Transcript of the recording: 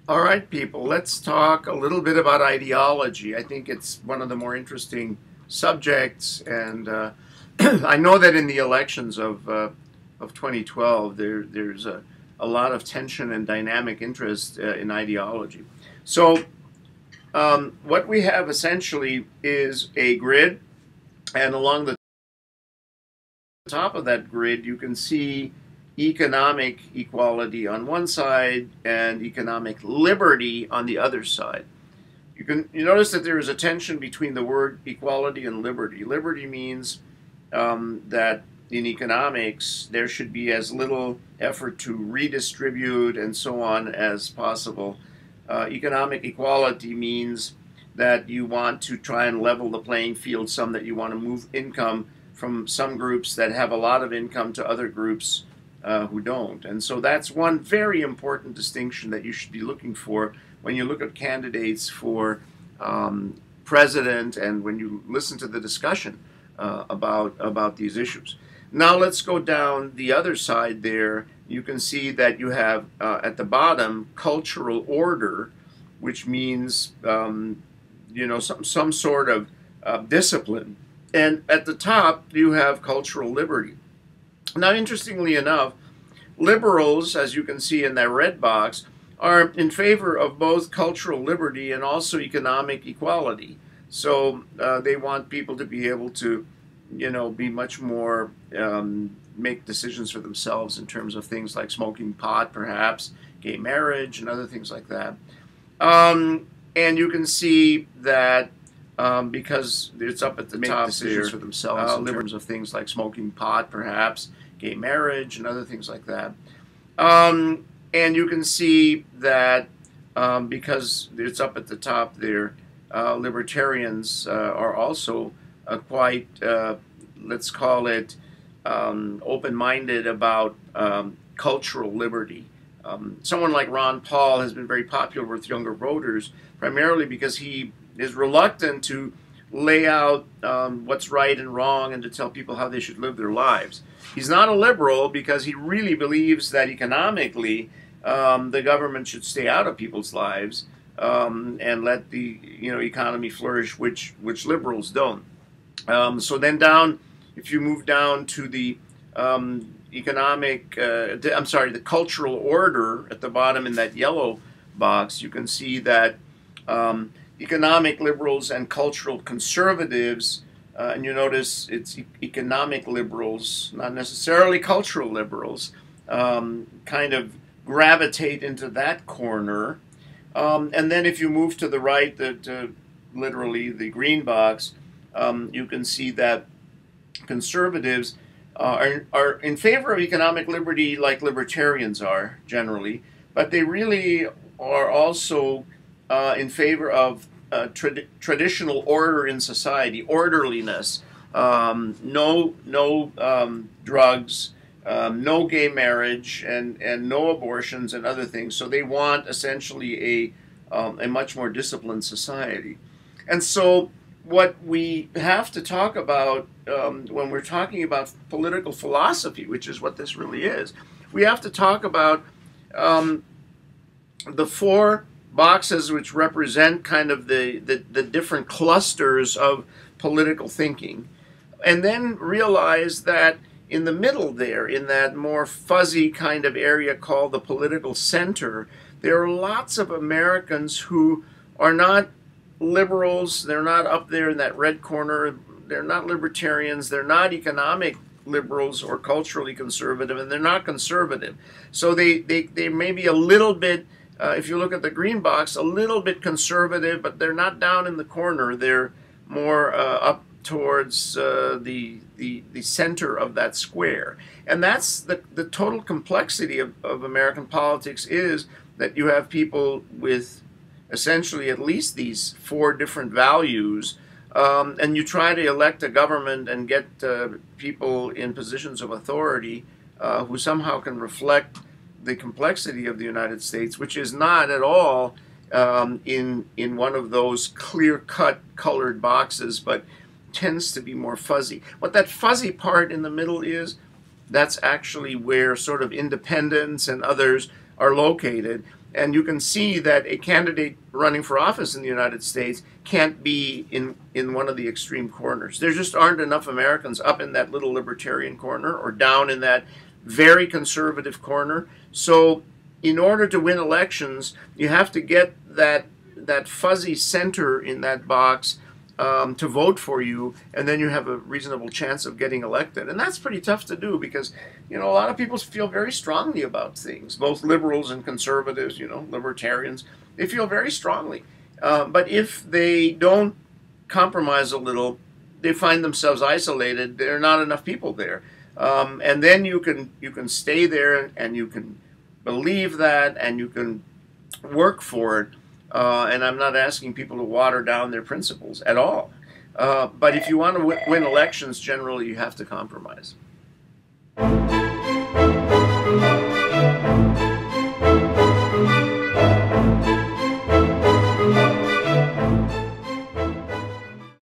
All right, people, let's talk a little bit about ideology. I think it's one of the more interesting subjects, and I know that in the elections of 2012, there's a lot of tension and dynamic interest in ideology. So what we have essentially is a grid, and along the top of that grid, you can see economic equality on one side and economic liberty on the other side. You notice that there is a tension between the word equality and liberty. Liberty means that in economics there should be as little effort to redistribute and so on as possible. Economic equality means that you want to try and level the playing field, some that you want to move income from some groups that have a lot of income to other groups who don't. And so that's one very important distinction that you should be looking for when you look at candidates for president and when you listen to the discussion about these issues. Now let's go down the other side there. You can see that you have at the bottom cultural order, which means some sort of discipline. And at the top you have cultural liberty. Now, interestingly enough, liberals, as you can see in that red box, are in favor of both cultural liberty and also economic equality. So they want people to be able to, be much more, make decisions for themselves in terms of things like smoking pot, perhaps, gay marriage, and other things like that. And you can see that because it's up at the top, decisions there, for themselves in terms of things like smoking pot, perhaps, gay marriage, and other things like that. And you can see that because it's up at the top there, libertarians are also quite, let's call it, open-minded about cultural liberty. Someone like Ron Paul has been very popular with younger voters, primarily because he is reluctant to lay out what's right and wrong and to tell people how they should live their lives. He's not a liberal because he really believes that economically the government should stay out of people's lives and let the economy flourish, which liberals don't. So then if you move down to the the cultural order at the bottom in that yellow box, you can see that economic liberals and cultural conservatives, and you notice it's economic liberals, not necessarily cultural liberals, kind of gravitate into that corner. And then if you move to the right, literally the green box, you can see that conservatives are in favor of economic liberty like libertarians are generally, but they really are also in favor of traditional order in society, orderliness, no drugs, no gay marriage, and no abortions and other things. So they want essentially a much more disciplined society. And so what we have to talk about when we're talking about political philosophy, which is what this really is, we have to talk about the four boxes which represent kind of the different clusters of political thinking, and then realize that in the middle there, in that more fuzzy kind of area called the political center, there are lots of Americans who are not liberals, they're not up there in that red corner, they're not libertarians, they're not economic liberals or culturally conservative, and they're not conservative. So they may be a little bit, if you look at the green box, a little bit conservative, but they're not down in the corner. They're more up towards the center of that square. And that's the total complexity of American politics, is that you have people with essentially at least these four different values, and you try to elect a government and get people in positions of authority who somehow can reflect the complexity of the United States, which is not at all in one of those clear-cut colored boxes, but tends to be more fuzzy. What that fuzzy part in the middle is, that's actually where sort of independents and others are located. And you can see that a candidate running for office in the United States can't be in one of the extreme corners. There just aren't enough Americans up in that little libertarian corner or down in that very conservative corner. So in order to win elections, you have to get that fuzzy center in that box to vote for you, and then you have a reasonable chance of getting elected. And that's pretty tough to do because, a lot of people feel very strongly about things, both liberals and conservatives, libertarians. They feel very strongly. But if they don't compromise a little, they find themselves isolated. There are not enough people there. And then you can stay there and you can believe that and you can work for it. And I'm not asking people to water down their principles at all. But if you want to win elections, generally you have to compromise.